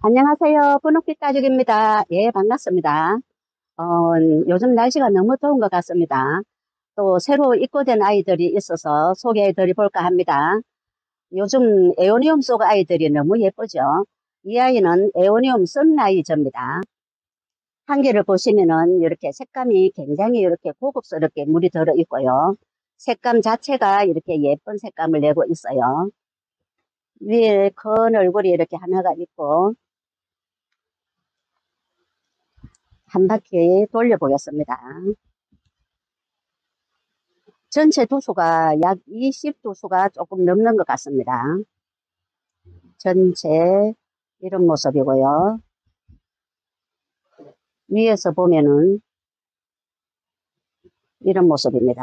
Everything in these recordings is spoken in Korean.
안녕하세요. 분홍빛 가족입니다. 예, 반갑습니다. 어, 요즘 날씨가 너무 더운 것 같습니다. 또 새로 입고된 아이들이 있어서 소개해 드려볼까 합니다. 요즘 에오니움 속 아이들이 너무 예쁘죠? 이 아이는 에오니움 선라이저입니다. 한 개를 보시면은 이렇게 색감이 굉장히 이렇게 고급스럽게 물이 들어 있고요. 색감 자체가 이렇게 예쁜 색감을 내고 있어요. 위에 큰 얼굴이 이렇게 하나가 있고, 한 바퀴 돌려보겠습니다. 전체 두수가 약 20두수가 조금 넘는 것 같습니다. 전체 이런 모습이고요. 위에서 보면은 이런 모습입니다.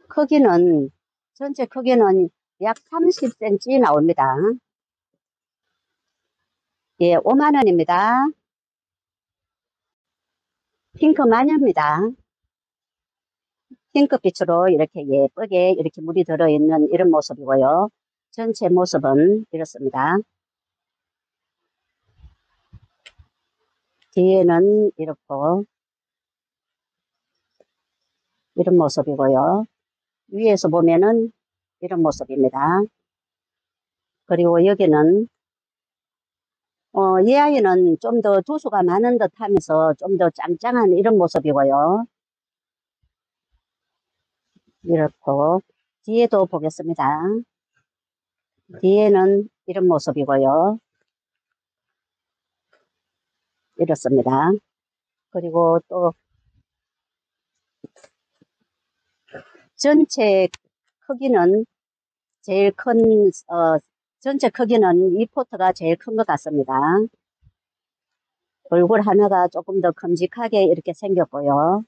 크기는, 전체 크기는 약 30cm 나옵니다. 예, 5만원입니다. 핑크 마녀입니다. 핑크빛으로 이렇게 예쁘게 이렇게 물이 들어있는 이런 모습이고요. 전체 모습은 이렇습니다. 뒤에는 이렇게 이런 모습이고요. 위에서 보면은 이런 모습입니다. 그리고 여기는 이 아이는 좀 더 두수가 많은 듯 하면서 좀 더 짱짱한 이런 모습이고요. 이렇게 뒤에도 보겠습니다. 뒤에는 이런 모습이고요. 이렇습니다. 그리고 또 전체 크기는 제일 큰, 전체 크기는 이 포트가 제일 큰 것 같습니다. 얼굴 하나가 조금 더 큼직하게 이렇게 생겼고요.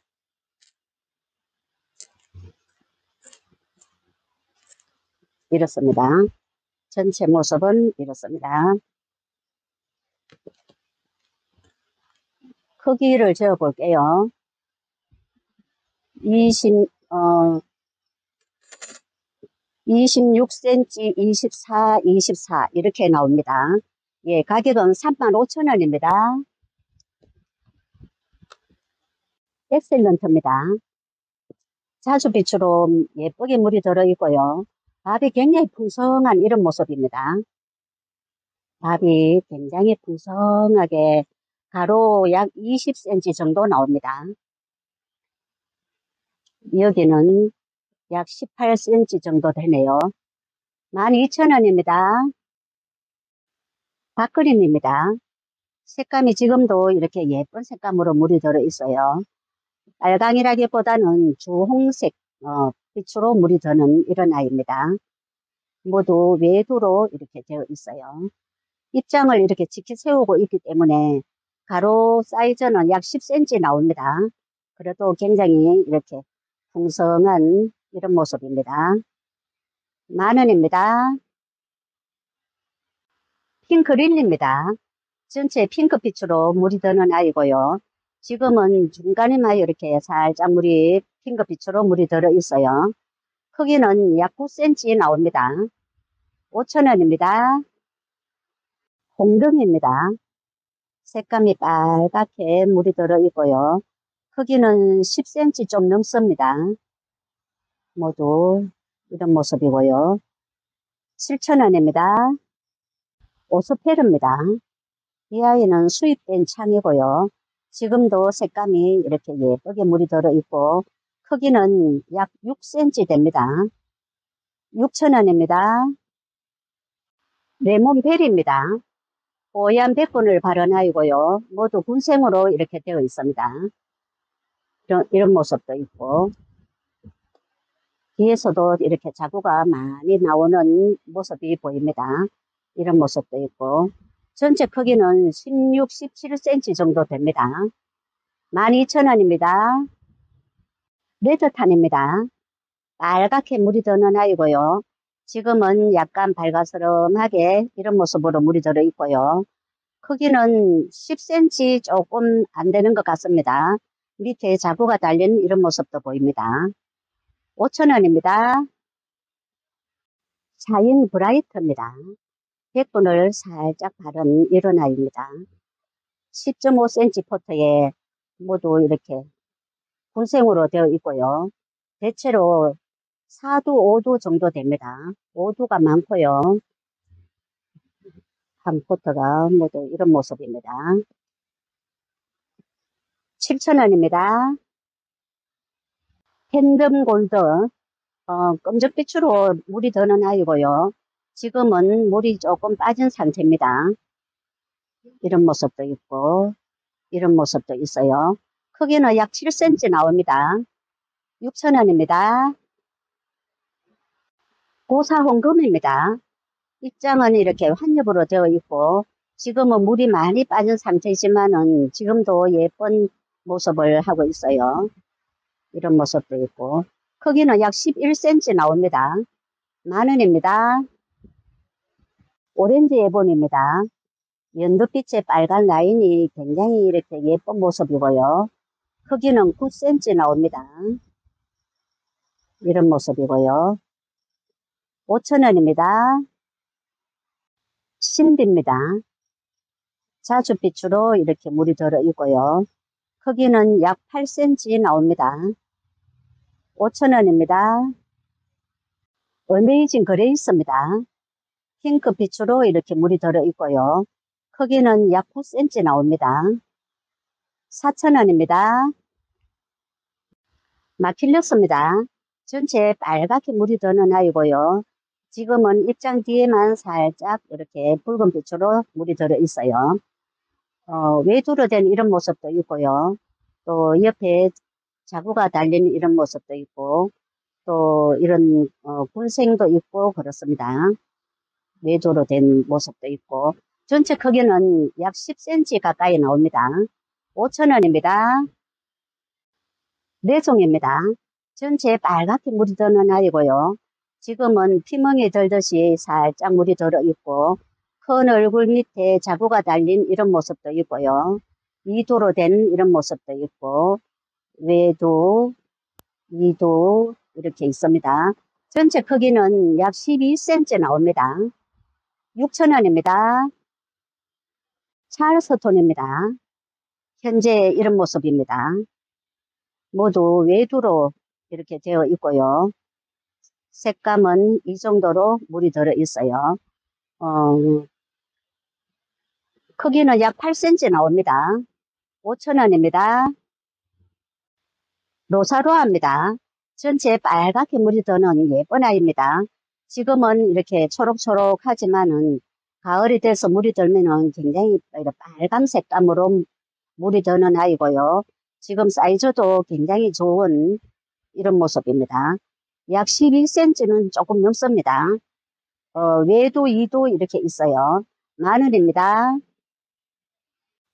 이렇습니다. 전체 모습은 이렇습니다. 크기를 재어 볼게요. 26cm, 24, 24 이렇게 나옵니다. 예, 가격은 35,000원입니다. 엑셀런트입니다. 자주빛으로 예쁘게 물이 들어있고요. 밥이 굉장히 풍성한 이런 모습입니다. 밥이 굉장히 풍성하게 가로 약 20cm 정도 나옵니다. 여기는 약 18cm 정도 되네요. 12,000원입니다. 밥그림입니다. 색감이 지금도 이렇게 예쁜 색감으로 물이 들어 있어요. 빨강이라기보다는 주홍색 빛으로 물이 드는 이런 아이입니다. 모두 외두로 이렇게 되어 있어요. 입장을 이렇게 지키 세우고 있기 때문에 가로 사이즈는 약 10cm 나옵니다. 그래도 굉장히 이렇게 풍성한 이런 모습입니다. 10,000원입니다. 핑크릴리입니다. 전체 핑크빛으로 물이 드는 아이고요. 지금은 중간에만 이렇게 살짝 물이 핑크빛으로 물이 들어 있어요. 크기는 약 9cm 나옵니다. 5,000원입니다. 홍등입니다. 색감이 빨갛게 물이 들어 있고요. 크기는 10cm 좀 넘습니다. 모두 이런 모습이고요. 7,000원입니다. 오스페르입니다. 이 아이는 수입된 창이고요. 지금도 색감이 이렇게 예쁘게 물이 들어 있고 크기는 약 6cm 됩니다. 6,000원입니다. 레몬베리입니다. 뽀얀 백분을 바른 아이고요. 모두 군생으로 이렇게 되어 있습니다. 이런 모습도 있고 뒤에서도 이렇게 자구가 많이 나오는 모습이 보입니다. 이런 모습도 있고 전체 크기는 16, 17cm 정도 됩니다. 12,000원입니다. 레드탄입니다. 빨갛게 물이 드는 아이고요. 지금은 약간 밝아스름하게 이런 모습으로 물이 들어 있고요. 크기는 10cm 조금 안 되는 것 같습니다. 밑에 자구가 달린 이런 모습도 보입니다. 5,000원입니다. 샤인 브라이트입니다. 백분을 살짝 바른 이런 아이입니다. 10.5cm 포트에 모두 이렇게 군생으로 되어 있고요. 대체로 4두, 5두 정도 됩니다. 5두가 많고요. 한 포트가 모두 이런 모습입니다. 7,000원입니다. 팬덤 골드, 검정빛으로 물이 드는 아이고요. 지금은 물이 조금 빠진 상태입니다. 이런 모습도 있고, 이런 모습도 있어요. 크기는 약 7cm 나옵니다. 6,000원입니다. 고사 홍금입니다. 입장은 이렇게 환엽으로 되어 있고, 지금은 물이 많이 빠진 상태이지만은 지금도 예쁜 모습을 하고 있어요. 이런 모습도 있고, 크기는 약 11cm 나옵니다. 10,000원입니다. 오렌지 예본입니다. 연두빛의 빨간 라인이 굉장히 이렇게 예쁜 모습이고요. 크기는 9cm 나옵니다. 이런 모습이고요. 5,000원입니다. 신비입니다. 자주빛으로 이렇게 물이 들어 있고요. 크기는 약 8cm 나옵니다. 5,000원입니다. 어메이징 그레이스입니다. 핑크빛으로 이렇게 물이 들어 있고요. 크기는 약 9cm 나옵니다. 4,000원입니다. 마킬러스입니다. 전체 빨갛게 물이 드는 아이고요. 지금은 입장 뒤에만 살짝 이렇게 붉은 빛으로 물이 들어 있어요. 외두로 된 이런 모습도 있고요. 또 옆에 자구가 달린 이런 모습도 있고, 또 이런 군생도 있고 그렇습니다. 외두로 된 모습도 있고, 전체 크기는 약 10cm 가까이 나옵니다. 5,000원입니다. 내종입니다. 전체 빨갛게 물이 드는 아이고요. 지금은 피멍이 들듯이 살짝 물이 들어 있고, 큰 얼굴 밑에 자구가 달린 이런 모습도 있고요. 이도로 된 이런 모습도 있고, 외도, 이도 이렇게 있습니다. 전체 크기는 약 12cm 나옵니다. 6,000원입니다. 찰스톤입니다. 현재 이런 모습입니다. 모두 외두로 이렇게 되어 있고요. 색감은 이 정도로 물이 들어 있어요. 크기는 약 8cm 나옵니다. 5,000원입니다. 로사로아입니다. 전체 빨갛게 물이 드는 예쁜 아이입니다. 지금은 이렇게 초록초록하지만은 가을이 돼서 물이 들면은 굉장히 빨간 색감으로 물이 드는 아이고요. 지금 사이즈도 굉장히 좋은 이런 모습입니다. 약 12cm는 조금 넘습니다. 외도, 이도 이렇게 있어요. 10,000원입니다.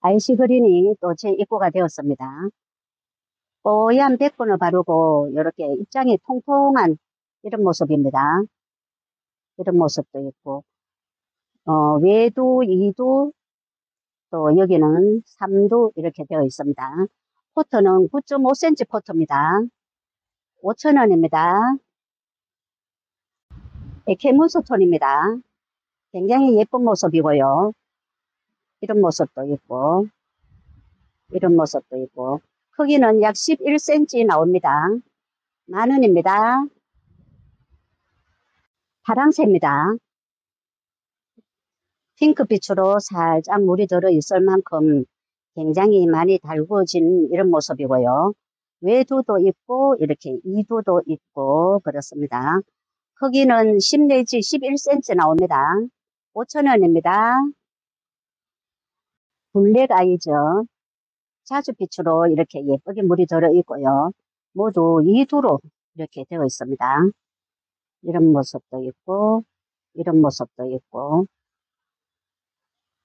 아이시그린이 또 제 입고가 되었습니다. 뽀얀 백분을 바르고 이렇게 입장이 통통한 이런 모습입니다. 이런 모습도 있고, 외도, 이도, 또 여기는 3도 이렇게 되어 있습니다. 포트는 9.5cm 포트입니다. 5,000원입니다. 에케문스톤입니다. 굉장히 예쁜 모습이고요. 이런 모습도 있고, 이런 모습도 있고, 크기는 약 11cm 나옵니다. 10,000원입니다. 파랑새입니다. 핑크빛으로 살짝 물이 들어 있을 만큼 굉장히 많이 달구어진 이런 모습이고요. 외두도 있고 이렇게 이두도 있고 그렇습니다. 크기는 10 내지 11cm 나옵니다. 5,000원입니다. 블랙 아이죠. 자주빛으로 이렇게 예쁘게 물이 들어 있고요. 모두 이두로 이렇게 되어 있습니다. 이런 모습도 있고 이런 모습도 있고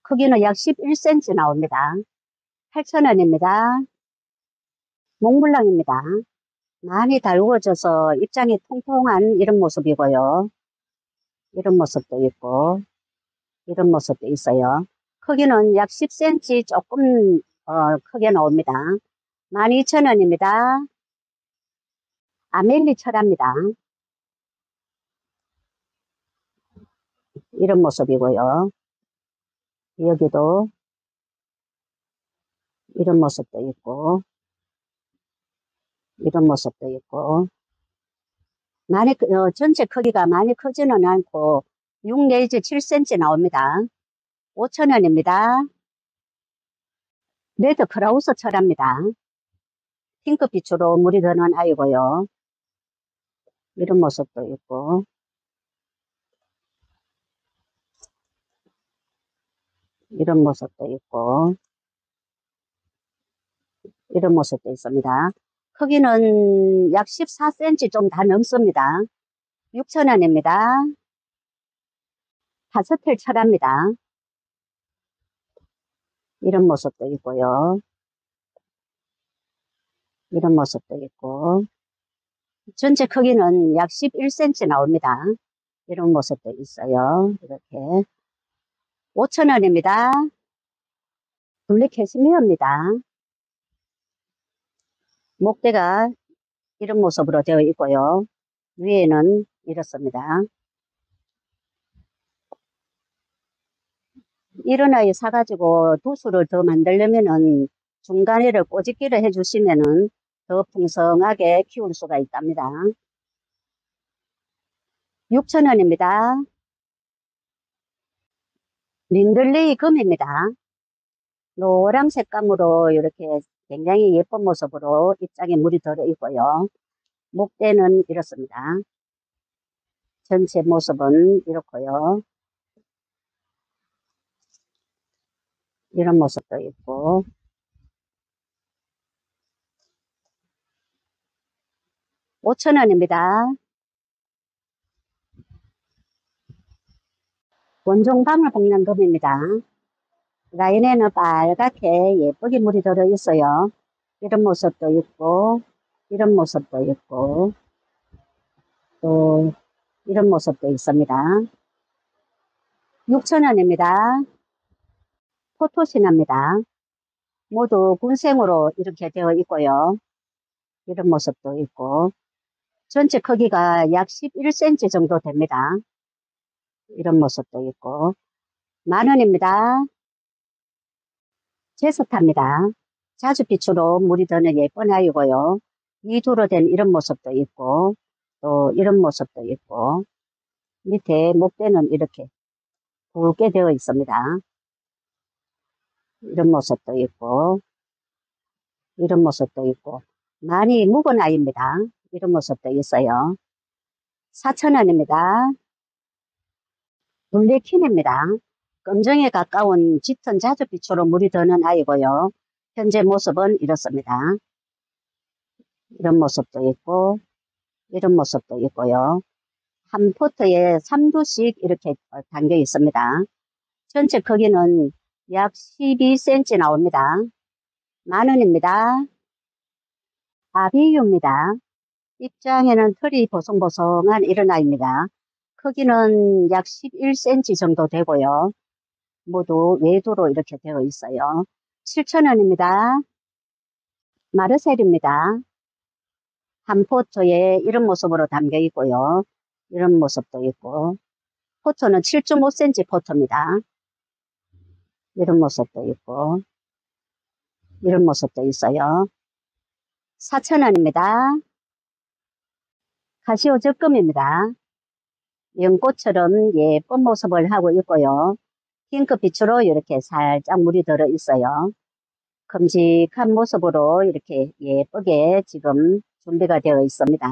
크기는 약 11cm 나옵니다. 8,000원입니다. 몽블랑입니다. 많이 달구어져서 입장이 통통한 이런 모습이고요. 이런 모습도 있고 이런 모습도 있어요. 크기는 약 10cm 조금 크게 나옵니다. 12,000원입니다. 아멜리 철합니다. 이런 모습이고요. 여기도 이런 모습도 있고, 이런 모습도 있고, 많이, 전체 크기가 많이 크지는 않고, 6 내지 7cm 나옵니다. 5,000원입니다. 레드 크라우스 철합니다. 핑크빛으로 물이 드는 아이고요. 이런 모습도 있고, 이런 모습도 있고, 이런 모습도 있습니다. 크기는 약 14cm 좀 다 넘습니다. 6,000원입니다. 파스텔 철합니다. 이런 모습도 있고요. 이런 모습도 있고, 전체 크기는 약 11cm 나옵니다. 이런 모습도 있어요. 이렇게. 5,000원입니다. 블랙 캐시미어입니다. 목대가 이런 모습으로 되어 있고요. 위에는 이렇습니다. 이런 아이 사가지고 두수를 더 만들려면은 중간에를 꼬집기를 해주시면은 더 풍성하게 키울 수가 있답니다. 6,000원입니다. 린들레이 금입니다. 노랑 색감으로 이렇게 굉장히 예쁜 모습으로 입장에 물이 들어 있고요. 목대는 이렇습니다. 전체 모습은 이렇고요. 이런 모습도 있고, 5,000원입니다. 원종방울 복랑금입니다. 라인에는 빨갛게 예쁘게 물이 들어 있어요. 이런 모습도 있고, 이런 모습도 있고, 또 이런 모습도 있습니다. 6,000원입니다. 포토신합니다. 모두 군생으로 이렇게 되어 있고요. 이런 모습도 있고, 전체 크기가 약 11cm 정도 됩니다. 이런 모습도 있고, 10,000원입니다. 제스타입니다. 자주빛으로 물이 드는 예쁜 아이고요. 이두로 된 이런 모습도 있고, 또 이런 모습도 있고, 밑에 목대는 이렇게 굵게 되어 있습니다. 이런 모습도 있고, 이런 모습도 있고, 많이 묵은 아이입니다. 이런 모습도 있어요. 4,000원입니다. 블랙킨입니다. 검정에 가까운 짙은 자주빛으로 물이 드는 아이고요. 현재 모습은 이렇습니다. 이런 모습도 있고, 이런 모습도 있고요. 한 포트에 3두씩 이렇게 담겨 있습니다. 전체 크기는 약 12cm 나옵니다. 10,000원입니다. 아비유입니다. 입장에는 털이 보송보송한 이런 아이입니다. 크기는 약 11cm 정도 되고요. 모두 외도로 이렇게 되어 있어요. 7,000원입니다. 마르셀입니다. 한 포트에 이런 모습으로 담겨 있고요. 이런 모습도 있고, 포트는 7.5cm 포트입니다. 이런 모습도 있고, 이런 모습도 있어요. 4,000원입니다. 카시오 적금입니다. 연꽃처럼 예쁜 모습을 하고 있고요. 핑크빛으로 이렇게 살짝 물이 들어 있어요. 큼직한 모습으로 이렇게 예쁘게 지금 준비가 되어 있습니다.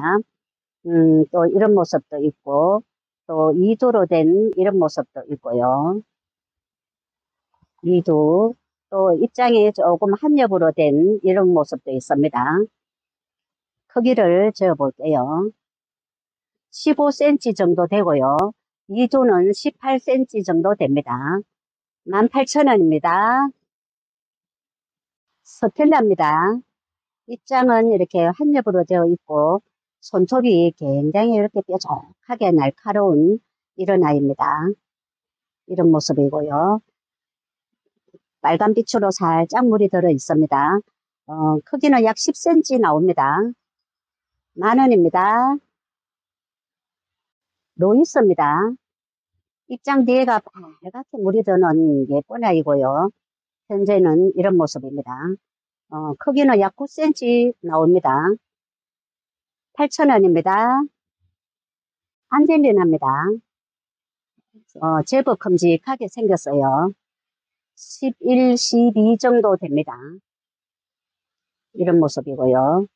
또 이런 모습도 있고, 또 이두로 된 이런 모습도 있고요. 이두, 또 입장이 조금 한 겹으로 된 이런 모습도 있습니다. 크기를 재어 볼게요. 15cm 정도 되고요. 이두는 18cm 정도 됩니다. 18,000원입니다. 스텔라입니다. 입장은 이렇게 한 겹으로 되어 있고, 손톱이 굉장히 이렇게 뾰족하게 날카로운 이런 아이입니다. 이런 모습이고요. 빨간빛으로 살짝 물이 들어 있습니다. 크기는 약 10cm 나옵니다. 10,000원입니다. 로이스입니다. 입장 뒤에가 빨갛게 물이 드는 예쁜 아이고요. 현재는 이런 모습입니다. 크기는 약 9cm 나옵니다. 8,000원입니다. 안젤리나입니다. 제법 큼직하게 생겼어요. 11, 12 정도 됩니다. 이런 모습이고요.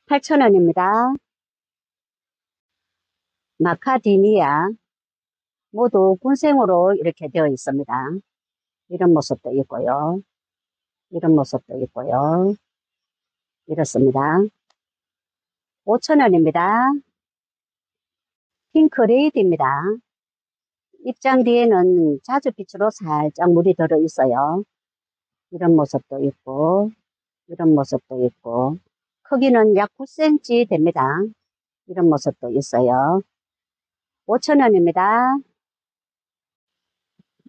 8,000원입니다. 마카디미아 모두 군생으로 이렇게 되어 있습니다. 이런 모습도 있고요. 이런 모습도 있고요. 이렇습니다. 5,000원입니다. 핑크레이드입니다. 입장 뒤에는 자주빛으로 살짝 물이 들어 있어요. 이런 모습도 있고, 이런 모습도 있고, 크기는 약 9cm 됩니다. 이런 모습도 있어요. 5,000원입니다.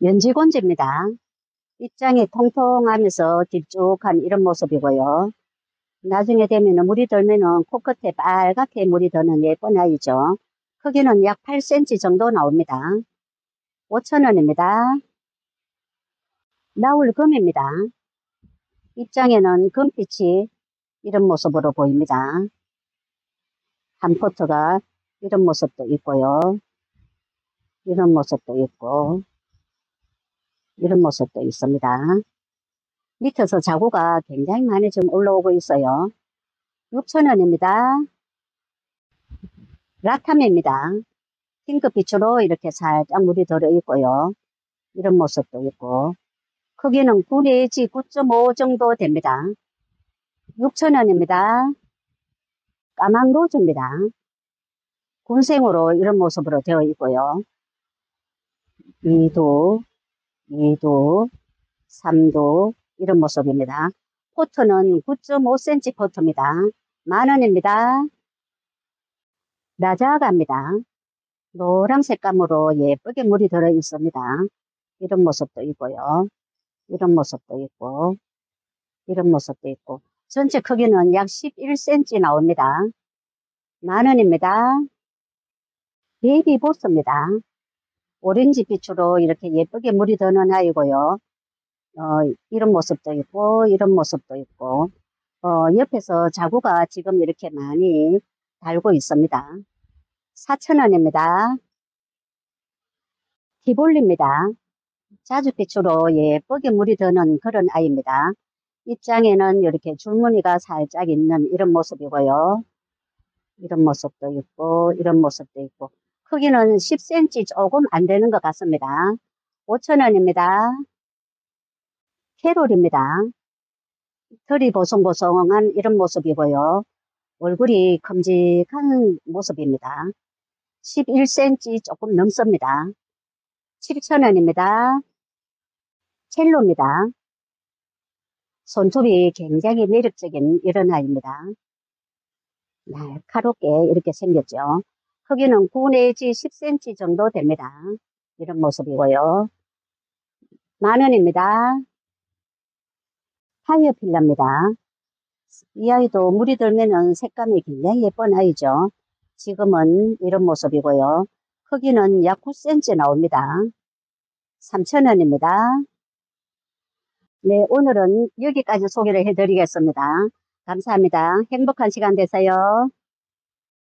연지곤지입니다. 입장이 통통하면서 길쭉한 이런 모습이고요. 나중에 되면 물이 들면은 코끝에 빨갛게 물이 드는 예쁜 아이죠. 크기는 약 8cm 정도 나옵니다. 5,000원입니다. 나울금입니다. 입장에는 금빛이 이런 모습으로 보입니다. 한 포트가 이런 모습도 있고요. 이런 모습도 있고, 이런 모습도 있습니다. 밑에서 자구가 굉장히 많이 좀 올라오고 있어요. 6,000원입니다. 라탐입니다. 핑크빛으로 이렇게 살짝 물이 들어 있고요. 이런 모습도 있고, 크기는 9 내지 9.5 정도 됩니다. 6,000원입니다. 까만 로즈입니다. 군생으로 이런 모습으로 되어 있고요. 2도, 2도, 3도 이런 모습입니다. 포트는 9.5cm 포트입니다. 만원입니다. 라자가입니다. 노란 색감으로 예쁘게 물이 들어 있습니다. 이런 모습도 있고요. 이런 모습도 있고, 이런 모습도 있고, 전체 크기는 약 11cm 나옵니다. 만원입니다. 베이비보스입니다. 오렌지 빛으로 이렇게 예쁘게 물이 드는 아이고요. 이런 모습도 있고, 이런 모습도 있고, 옆에서 자구가 지금 이렇게 많이 달고 있습니다. 4,000원입니다. 티볼리입니다. 자주빛으로 예쁘게 물이 드는 그런 아이입니다. 입장에는 이렇게 줄무늬가 살짝 있는 이런 모습이고요. 이런 모습도 있고, 이런 모습도 있고, 크기는 10cm 조금 안 되는 것 같습니다. 5,000원입니다. 캐롤입니다. 털이 보송보송한 이런 모습이고요. 얼굴이 큼직한 모습입니다. 11cm 조금 넘습니다. 7,000원입니다. 첼로입니다. 손톱이 굉장히 매력적인 이런 아이입니다. 날카롭게 이렇게 생겼죠. 크기는 9 내지 10cm 정도 됩니다. 이런 모습이고요. 만원입니다. 하이어필라입니다. 이 아이도 물이 들면은 색감이 굉장히 예쁜 아이죠. 지금은 이런 모습이고요. 크기는 약 9cm 나옵니다. 3,000원입니다. 네, 오늘은 여기까지 소개를 해드리겠습니다. 감사합니다. 행복한 시간 되세요.